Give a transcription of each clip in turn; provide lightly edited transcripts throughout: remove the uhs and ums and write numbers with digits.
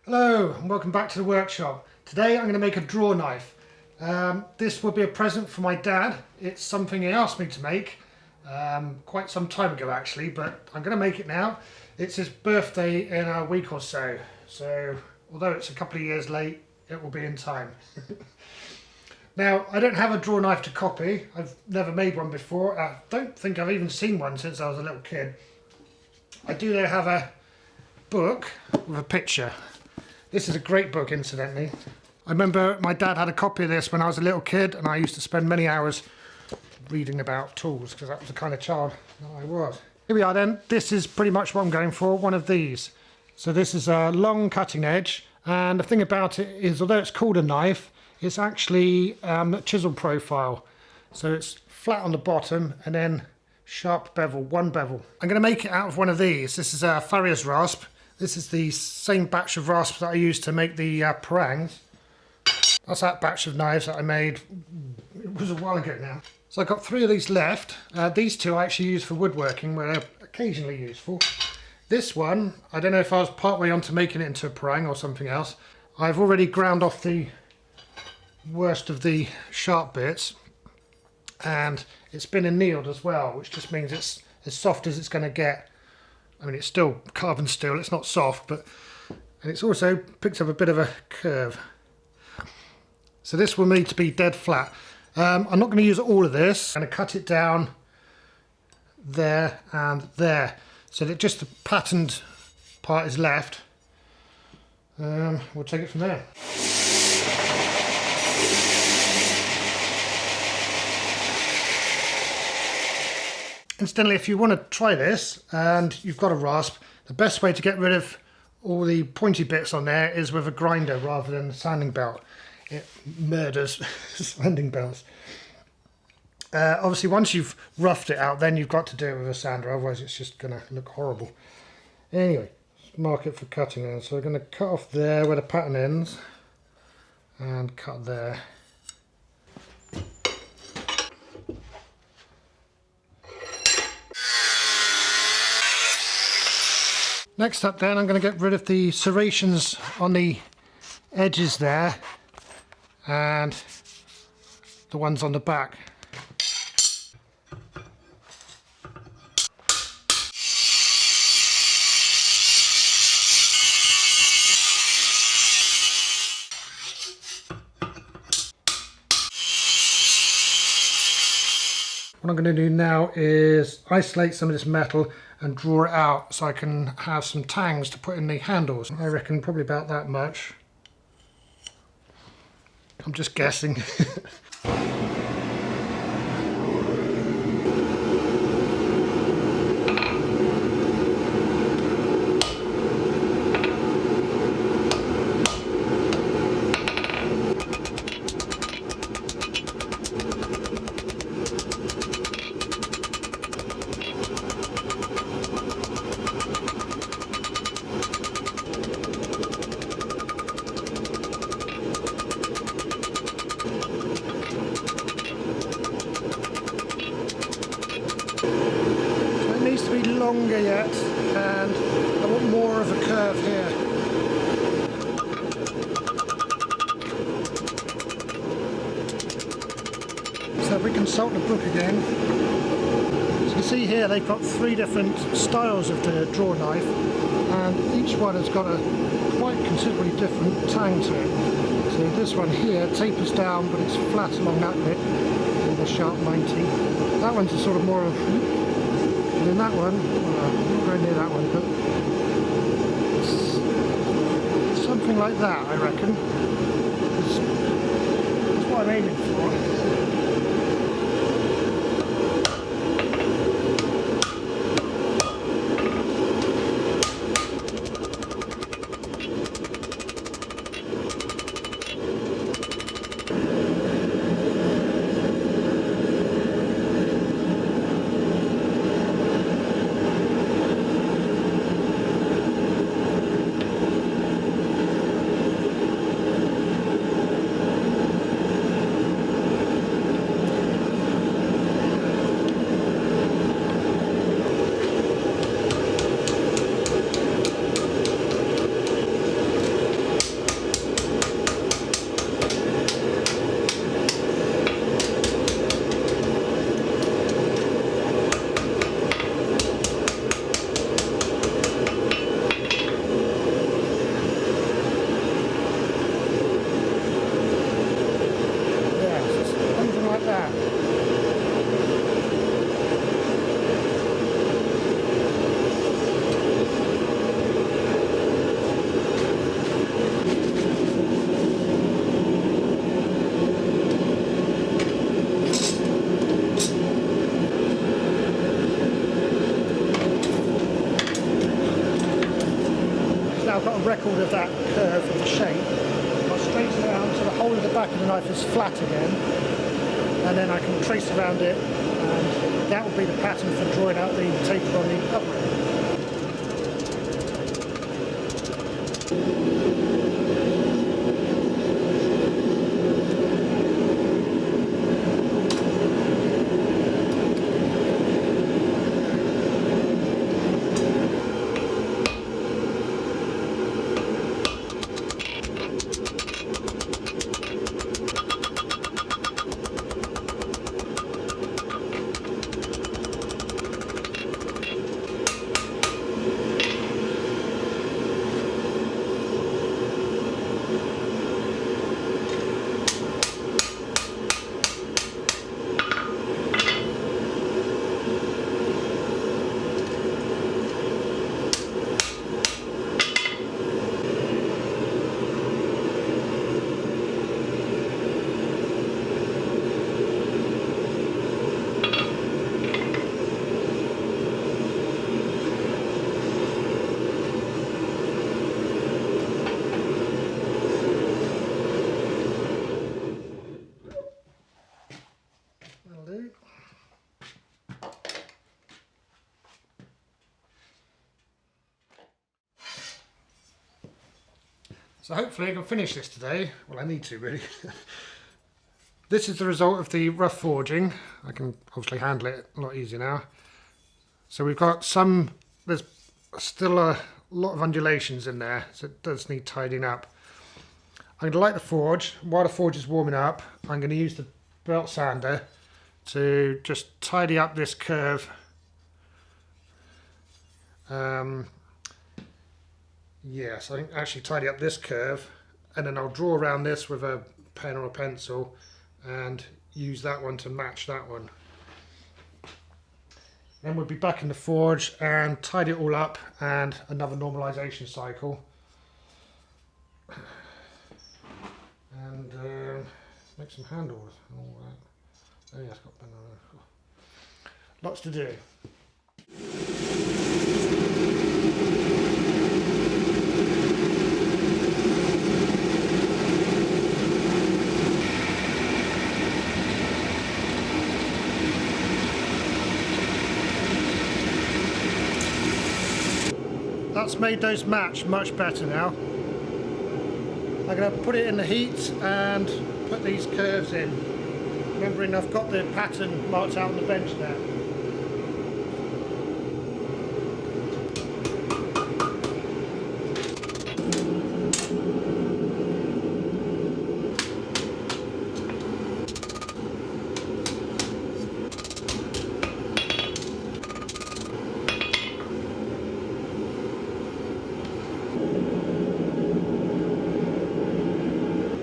Hello and welcome back to the workshop. Today I'm going to make a draw knife. This will be a present for my dad. It's something he asked me to make quite some time ago actually, but I'm going to make it now. It's his birthday in a week or so, so although it's a couple of years late, it will be in time. Now, I don't have a draw knife to copy. I've never made one before. I don't think I've even seen one since I was a little kid. I do though have a book with a picture. This is a great book, incidentally. I remember my dad had a copy of this when I was a little kid, and I used to spend many hours reading about tools because that was the kind of child that I was. Here we are then. This is pretty much what I'm going for, one of these. So this is a long cutting edge, and the thing about it is, although it's called a knife, it's actually a chisel profile. So it's flat on the bottom and then sharp bevel, one bevel. I'm going to make it out of one of these. This is a farrier's rasp. This is the same batch of rasps that I used to make the parangs. That's that batch of knives that I made. It was a while ago now. So I've got 3 of these left. These 2 I actually use for woodworking, where they're occasionally useful. This one, I don't know if I was partway on to making it into a parang or something else. I've already ground off the worst of the sharp bits, and it's been annealed as well, which just means it's as soft as it's going to get. I mean, it's still carbon steel, it's not soft, but and it's also picks up a bit of a curve. So this will need to be dead flat. I'm not going to use all of this. I'm going to cut it down there and there, so that just the patterned part is left. We'll take it from there. Incidentally, if you want to try this and you've got a rasp, the best way to get rid of all the pointy bits on there is with a grinder rather than a sanding belt. It murders sanding belts. Obviously, once you've roughed it out, then you've got to do it with a sander, otherwise it's just going to look horrible. Anyway, let's mark it for cutting then. So we're going to cut off there where the pattern ends and cut there. Next up then, I'm going to get rid of the serrations on the edges there and the ones on the back. What I'm going to do now is isolate some of this metal and draw it out so I can have some tangs to put in the handles. I reckon probably about that much. I'm just guessing. To be longer yet, and I want more of a curve here. So if we consult the book again, as you can see here they've got 3 different styles of the draw knife, and each one has got a quite considerably different tang to it. So this one here tapers down, but it's flat along that bit with a sharp 90. That one's a sort of more of and in that one, well, not very near that one, but it's something like that, I reckon. That's what I'm aiming for. record of that curve of the shape. I'll straighten it out until the whole of the back of the knife is flat again, and then I can trace around it, and that will be the pattern for drawing out the taper on the upper end. So hopefully I can finish this today. Well, I need to really. This is the result of the rough forging. I can obviously handle it a lot easier now. So we've got there's still a lot of undulations in there, so it does need tidying up. I'm going to light the forge. While the forge is warming up, I'm going to use the belt sander to just tidy up this curve. Yes, I can actually tidy up this curve, and then I'll draw around this with a pen or a pencil and use that one to match that one. Then we'll be back in the forge and tidy it all up, and another normalization cycle. And make some handles and all that. Oh yeah, it's got lots to do. That's made those match much better now. I'm going to put it in the heat and put these curves in. Remembering I've got the pattern marked out on the bench there.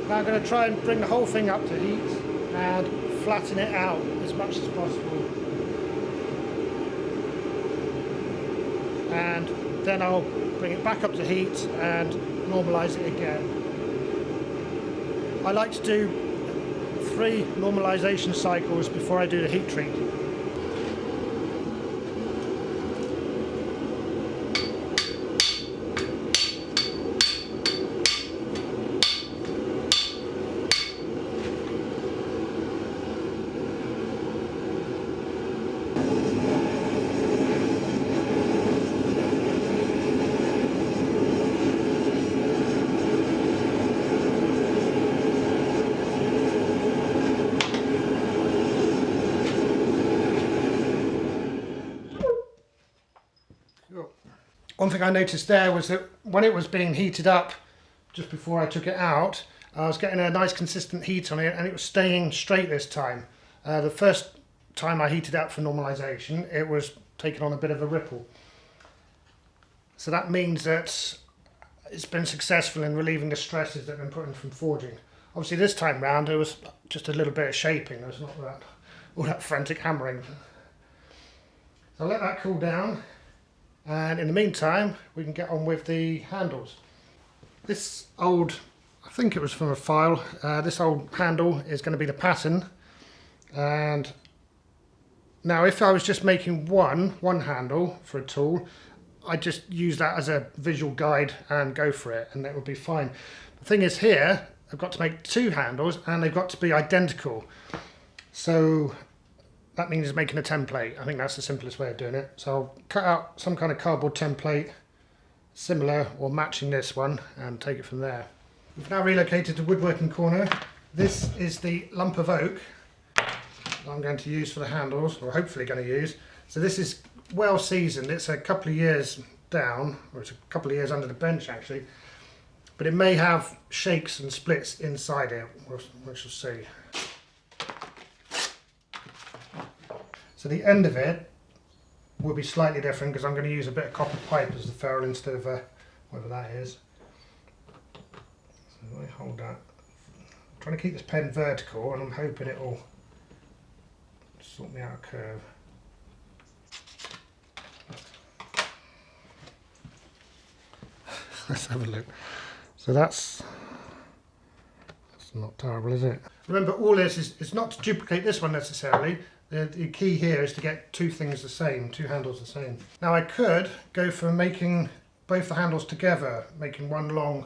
Now I'm going to try and bring the whole thing up to heat and flatten it out as much as possible. And then I'll bring it back up to heat and normalise it again. I like to do 3 normalisation cycles before I do the heat treat. One thing I noticed there was that when it was being heated up just before I took it out, I was getting a nice consistent heat on it, and it was staying straight this time. The first time I heated up for normalization, it was taking on a bit of a ripple. So that means that it's been successful in relieving the stresses that have been put in from forging. Obviously this time round there was just a little bit of shaping, there was not all that frantic hammering. So I'll let that cool down. And in the meantime, we can get on with the handles. This old, I think it was from a file, this old handle is going to be the pattern. And now if I was just making one handle for a tool, I just use that as a visual guide and go for it, and that will be fine. The thing is here, I've got to make 2 handles and they've got to be identical. So that means making a template. I think that's the simplest way of doing it. So I'll cut out some kind of cardboard template, similar or matching this one, and take it from there. We've now relocated to woodworking corner. This is the lump of oak that I'm going to use for the handles, or hopefully going to use. So this is well seasoned. It's a couple of years down, or it's a couple of years under the bench actually, but it may have shakes and splits inside it, we shall see. So the end of it will be slightly different because I'm going to use a bit of copper pipe as the ferrule instead of whatever that is. So I hold that. I'm trying to keep this pen vertical and I'm hoping it will sort me out a curve. Let's have a look. So that's not terrible, is it? Remember, all this is not to duplicate this one necessarily. The key here is to get 2 things the same, 2 handles the same. Now I could go for making both the handles together, making one long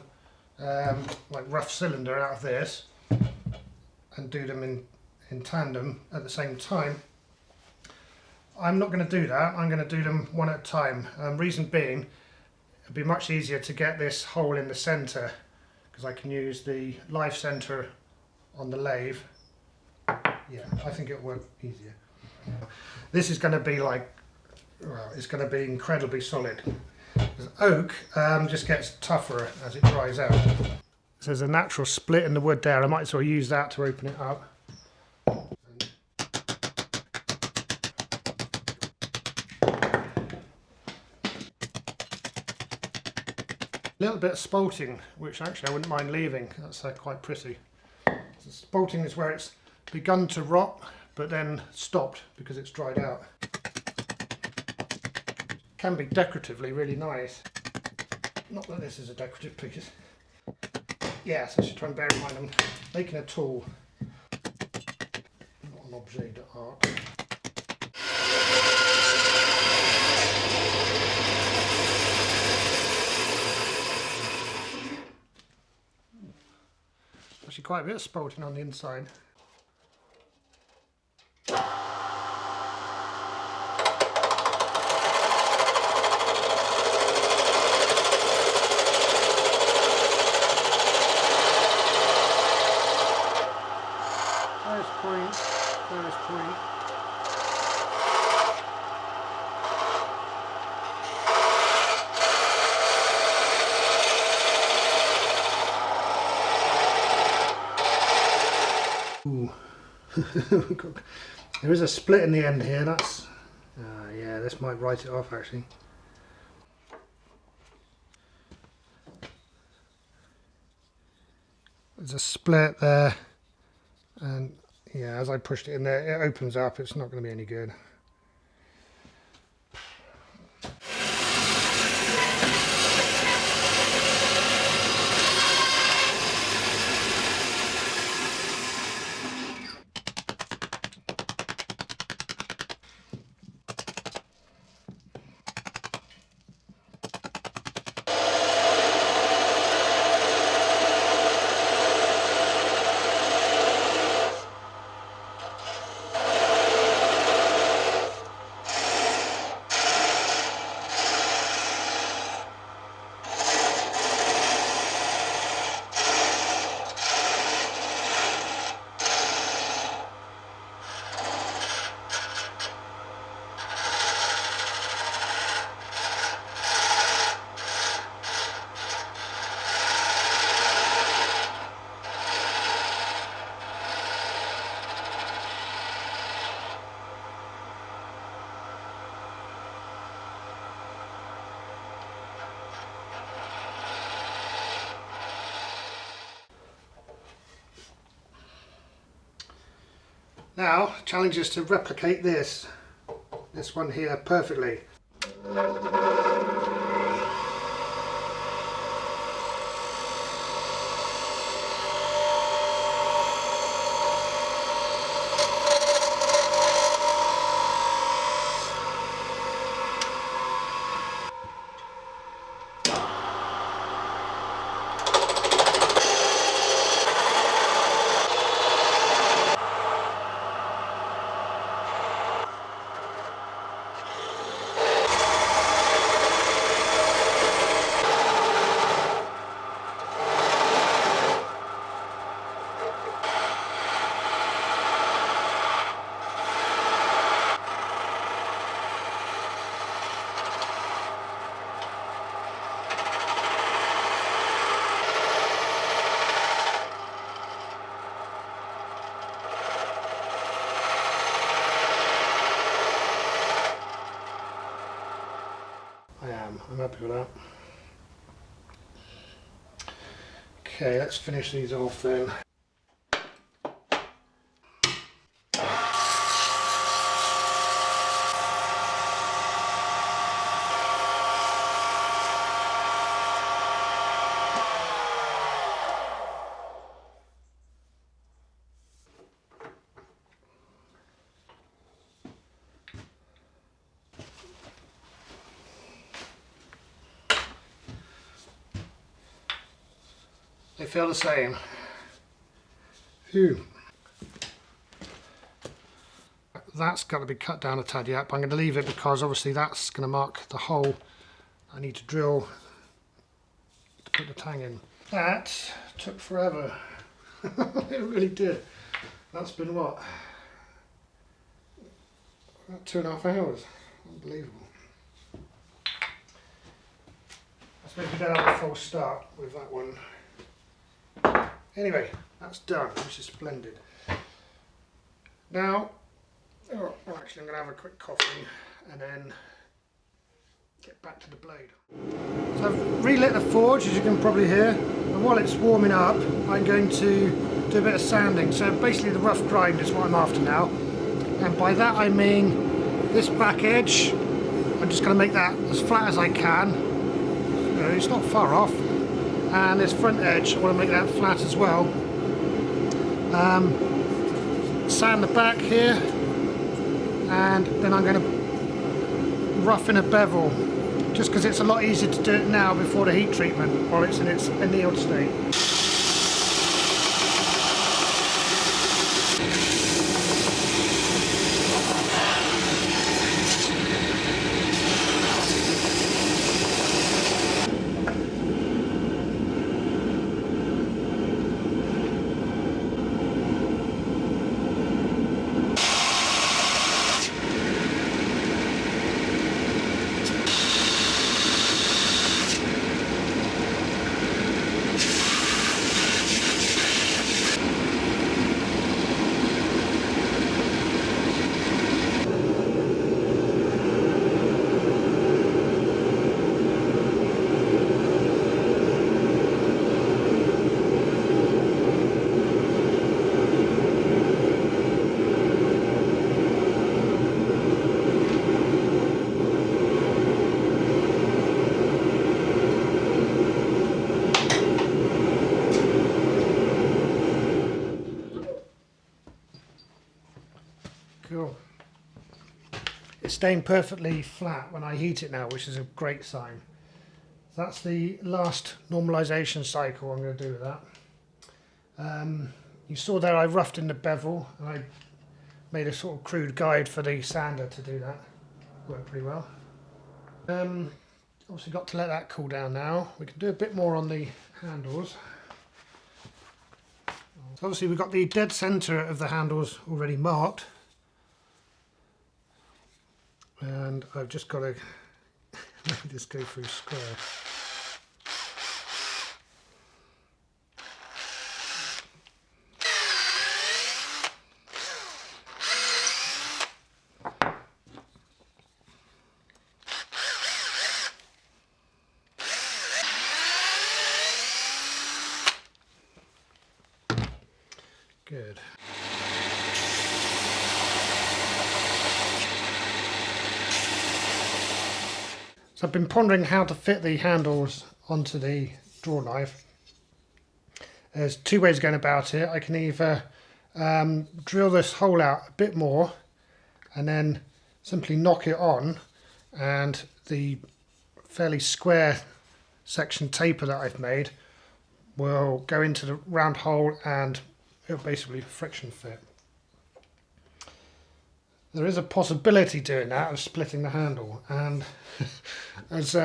like rough cylinder out of this and do them in tandem at the same time. I'm not going to do that. I'm going to do them one at a time. Reason being, it'd be much easier to get this hole in the centre because I can use the live centre on the lathe. Yeah, I think it'll work easier. This is going to be like, well, it's going to be incredibly solid. Oak just gets tougher as it dries out. So there's a natural split in the wood there. I might as well use that to open it up. A little bit of spalting, which actually I wouldn't mind leaving. That's quite pretty. So spalting is where it's begun to rot, but then stopped because it's dried out. Can be decoratively really nice. Not that this is a decorative piece. Yes, I should try and bear in mind I'm making a tool, not an objet d'art. Actually quite a bit of spalting on the inside. First point. Ooh. There is a split in the end here. That's yeah, this might write it off actually. There's a split there, and yeah, as I pushed it in there, it opens up. It's not going to be any good. Now, challenge is to replicate this one here perfectly. happy with that. Okay, let's finish these off then. They feel the same. Phew. That's got to be cut down a tad yet, but I'm going to leave it because obviously that's going to mark the hole I need to drill to put the tang in. That took forever. It really did. That's been what? About 2.5 hours. Unbelievable. I suppose we don't have a full start with that one. Anyway, that's done, which is splendid. Now, well, actually I'm going to have a quick coffee and then get back to the blade. So I've relit the forge, as you can probably hear, and while it's warming up I'm going to do a bit of sanding. So basically the rough grind is what I'm after now, and by that I mean this back edge, I'm just going to make that as flat as I can. You know, it's not far off. And this front edge, I want to make that flat as well. Sand the back here, and then I'm going to roughen a bevel, just because it's a lot easier to do it now before the heat treatment while it's in its annealed state. Cool. It's staying perfectly flat when I heat it now, which is a great sign. So that's the last normalization cycle I'm going to do with that. You saw there I roughed in the bevel, and I made a sort of crude guide for the sander to do that. Worked pretty well. Obviously got to let that cool down now. We can do a bit more on the handles. So obviously we've got the dead center of the handles already marked. And I've just got to make this go through square. Good. So I've been pondering how to fit the handles onto the draw knife. There's two ways of going about it. I can either drill this hole out a bit more and then simply knock it on, and the fairly square section taper that I've made will go into the round hole and it'll basically friction fit. There is a possibility doing that of splitting the handle, and as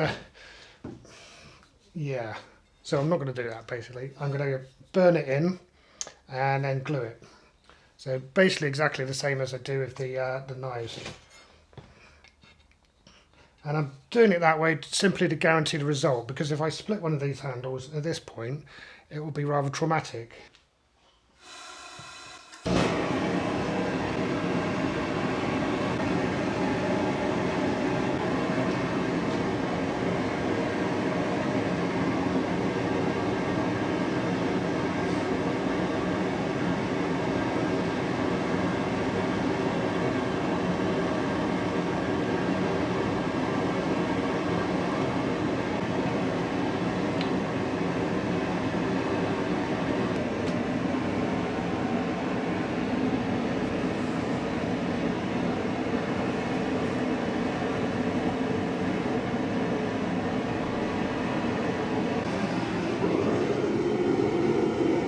yeah, so I'm not going to do that. Basically I'm going to burn it in and then glue it, so basically exactly the same as I do with the knives, and I'm doing it that way simply to guarantee the result, because if I split one of these handles at this point it will be rather traumatic.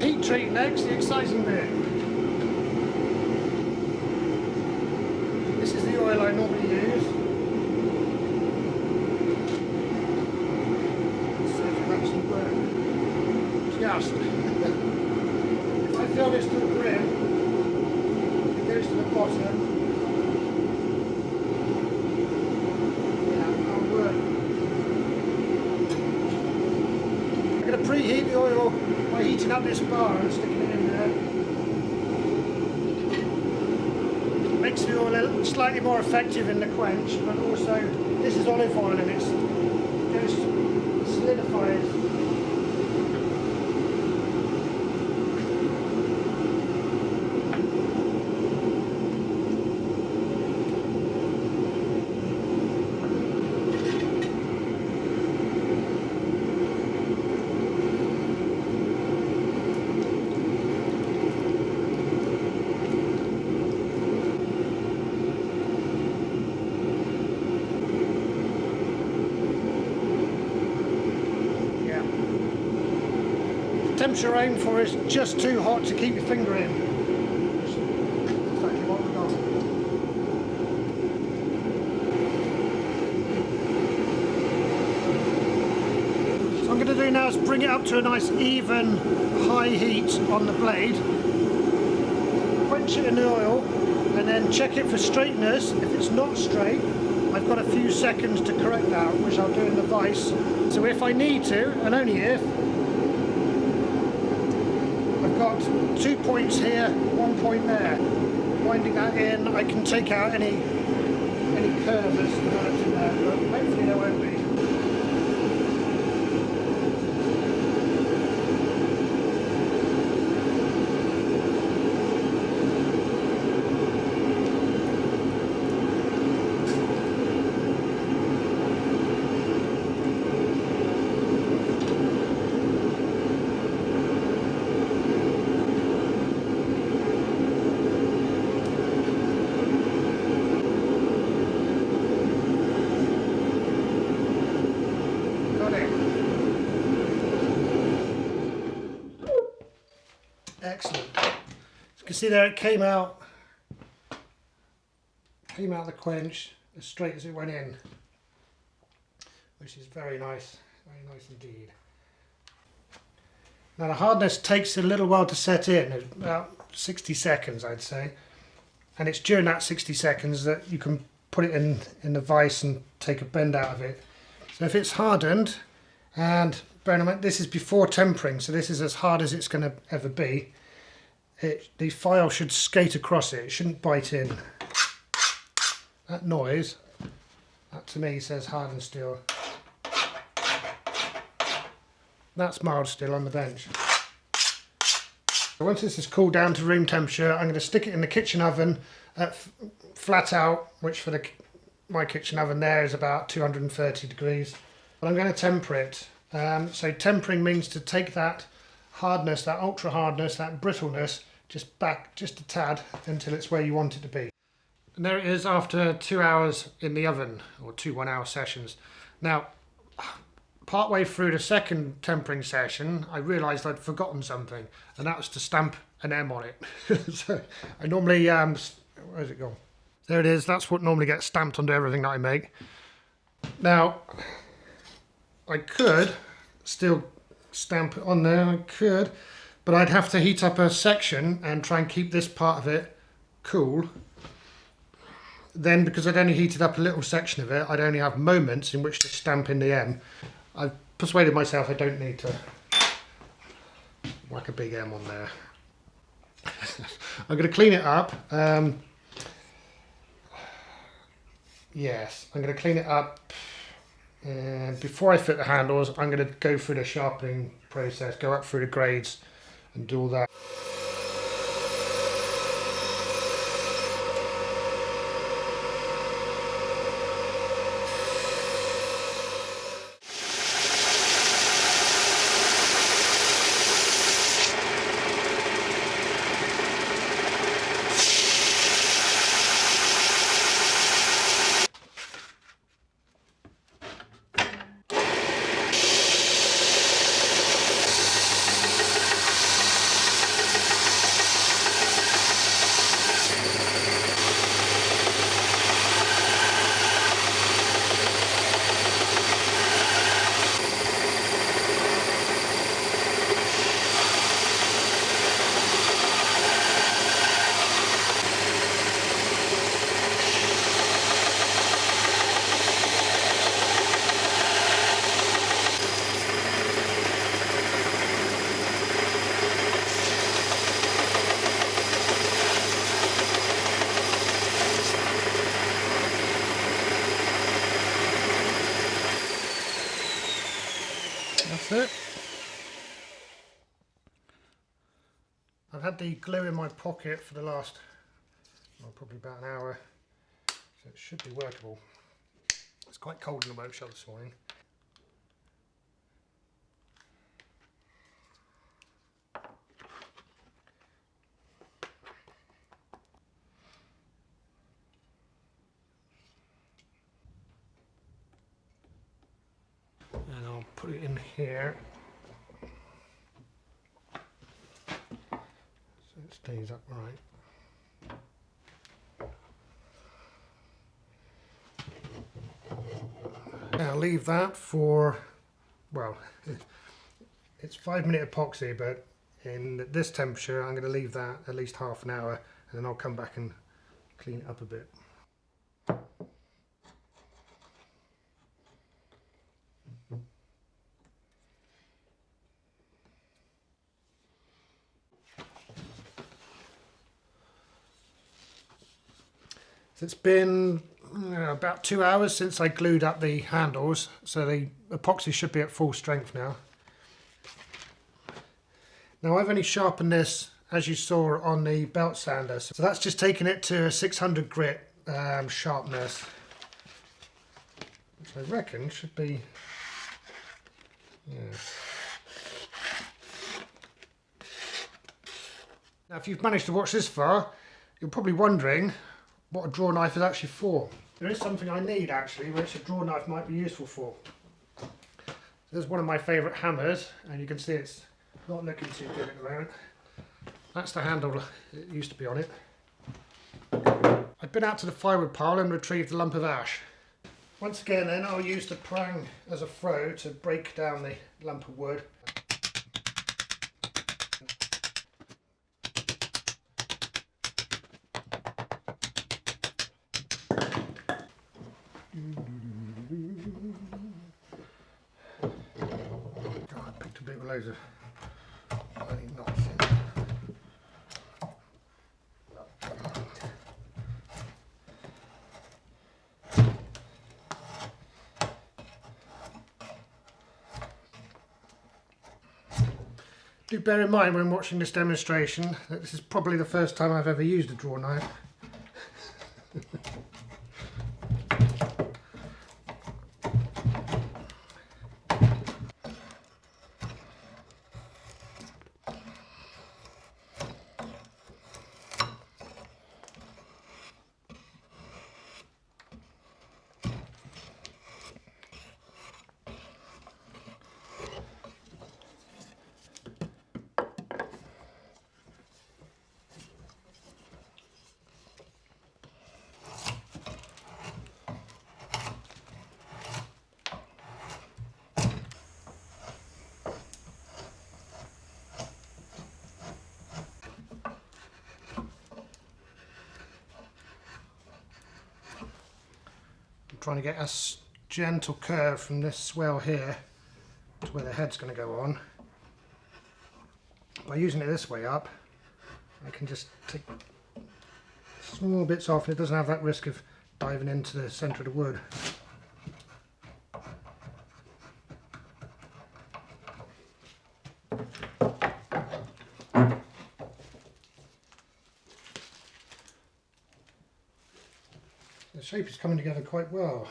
heat treat next, the exciting bit. This is the oil I normally use. Let's see if it actually works. Just. If I fill this to the brim, it goes to the bottom. Yeah, it can't work. I'm going to preheat the oil by heating up this bar and sticking it in there. Makes the oil slightly more effective in the quench, but also this is olive oil and it solidifies. The temperature I aim for is just too hot to keep your finger in. That's exactly what we've got. So what I'm going to do now is bring it up to a nice even high heat on the blade, quench it in the oil and then check it for straightness. If it's not straight, I've got a few seconds to correct that, which I'll do in the vise. So if I need to, and only if, I've got 2 points here, 1 point there. Winding that in, I can take out any curve that's developed in there, but hopefully there won't be. Excellent. As you can see there, it came out of the quench as straight as it went in, which is very nice indeed. Now the hardness takes a little while to set in, about 60 seconds I'd say, and it's during that 60 seconds that you can put it in the vise and take a bend out of it. So if it's hardened, and bear in mind this is before tempering, so this is as hard as it's going to ever be, the file should skate across it, it shouldn't bite in. That noise, that to me says hardened steel. That's mild steel on the bench. So once this is cooled down to room temperature, I'm going to stick it in the kitchen oven at flat out, which for my kitchen oven there is about 230 degrees. But I'm going to temper it. So tempering means to take that hardness, that ultra hardness, that brittleness, just back just a tad until it's where you want it to be. And there it is after 2 hours in the oven, or 2 1-hour sessions. Now, partway through the second tempering session, I realised I'd forgotten something, and that was to stamp an M on it. So I normally, where's it gone? There it is, that's what normally gets stamped onto everything that I make. Now, I could still stamp it on there, I could, but I'd have to heat up a section and try and keep this part of it cool. Then, because I'd only heated up a little section of it, I'd only have moments in which to stamp in the M. I've persuaded myself I don't need to whack a big M on there. I'm going to clean it up. Yes, I'm going to clean it up. And before I fit the handles, I'm going to go through the sharpening process, go up through the grades and do all that. it. I've had the glue in my pocket for the last, well, probably about an hour, so it should be workable. It's quite cold in the workshop this morning. And I'll put it in here so it stays upright. Now I'll leave that for, well, it's 5-minute epoxy, but in this temperature I'm going to leave that at least half an hour, and then I'll come back and clean it up a bit. So it's been about 2 hours since I glued up the handles, so the epoxy should be at full strength now. Now I've only sharpened this, as you saw, on the belt sander, so that's just taking it to a 600 grit sharpness, which I reckon should be, yeah. Now if you've managed to watch this far, you're probably wondering what a draw knife is actually for. There is something I need actually, which a draw knife might be useful for. There's one of my favourite hammers, and you can see it's not looking too good at the moment. That's the handle it used to be on it. I've been out to the firewood pile and retrieved a lump of ash. Once again then, I'll use the prang as a throw to break down the lump of wood. God, I picked a bit of loads of bloody knots in. Do bear in mind when watching this demonstration that this is probably the first time I've ever used a draw knife. Trying to get a gentle curve from this swell here to where the head's going to go on. By using it this way up, I can just take small bits off, and it doesn't have that risk of diving into the centre of the wood. The shape is coming together quite well,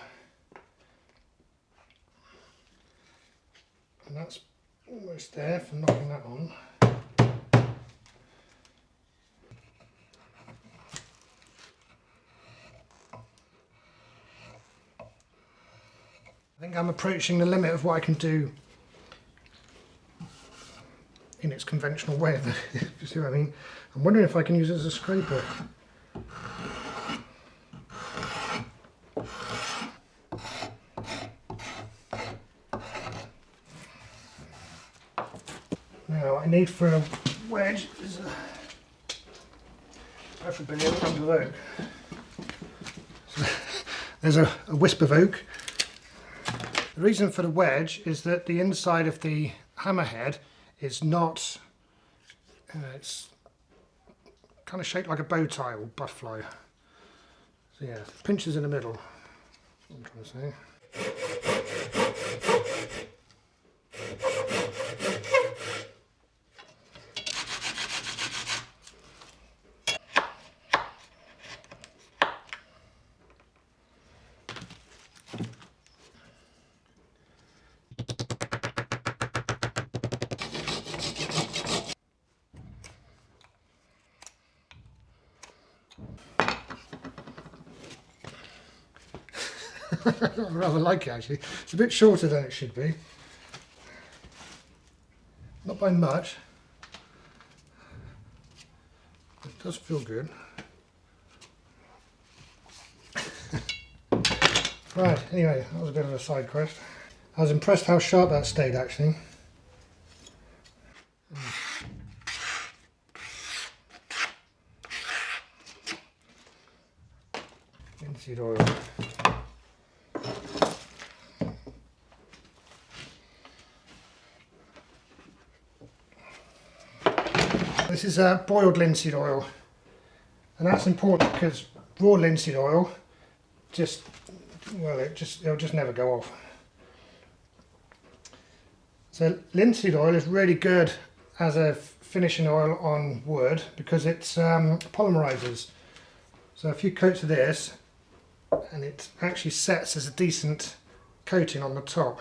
and that's almost there for knocking that on. I think I'm approaching the limit of what I can do in its conventional way, if you see what I mean. I'm wondering if I can use it as a scraper. Now, what I need for a wedge is preferably a lump of oak. So there's a wisp of oak. The reason for the wedge is that the inside of the hammerhead is not, it's kind of shaped like a bow tie or butterfly. So yeah, pinches in the middle, that's what I'm trying to say. I rather like it actually. It's a bit shorter than it should be. Not by much. It does feel good. Right, anyway, that was a bit of a side quest. I was impressed how sharp that stayed actually. Linseed oil. This is boiled linseed oil, and that's important because raw linseed oil it'll just never go off. So linseed oil is really good as a finishing oil on wood because it polymerizes. So a few coats of this and it actually sets as a decent coating on the top.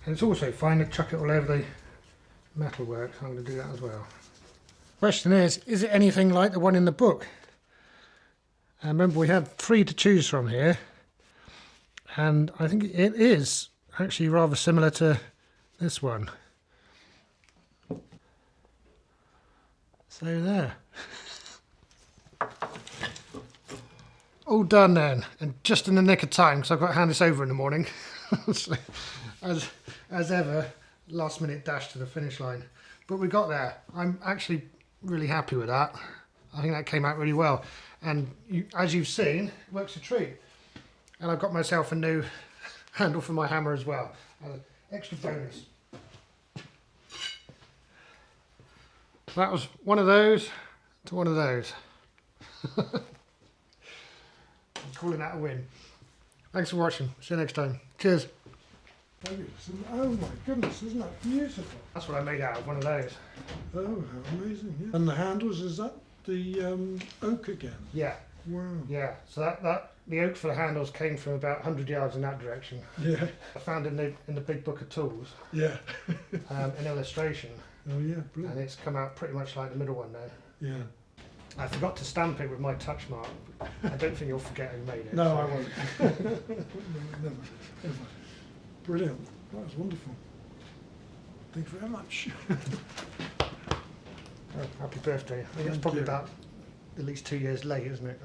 And it's also fine to chuck it all over the metalwork, so I'm going to do that as well. Question is it anything like the one in the book? And remember we had 3 to choose from here, and I think it is actually rather similar to this one. So there. All done then, and just in the nick of time because I've got to hand this over in the morning. So, as ever, last minute dash to the finish line. But we got there. I'm actually really happy with that. I think that came out really well. And as you've seen, it works a treat. And I've got myself a new handle for my hammer as well. Extra bonus. That was one of those to one of those. I'm calling that a win. Thanks for watching. See you next time. Cheers. Oh my goodness, isn't that beautiful? That's what I made out of, one of those. Oh, how amazing, yeah. And the handles, is that the oak again? Yeah. Wow. Yeah, so the oak for the handles came from about 100 yards in that direction. Yeah. I found in the big book of tools Yeah. an illustration. Oh yeah, brilliant. And it's come out pretty much like the middle one now. Yeah. I forgot to stamp it with my touch mark. I don't think you'll forget who made it. No, so. I won't. Never. Brilliant. That was wonderful. Thank you very much. Oh, happy birthday. I think it's Thank probably you. about at least 2 years late, isn't it?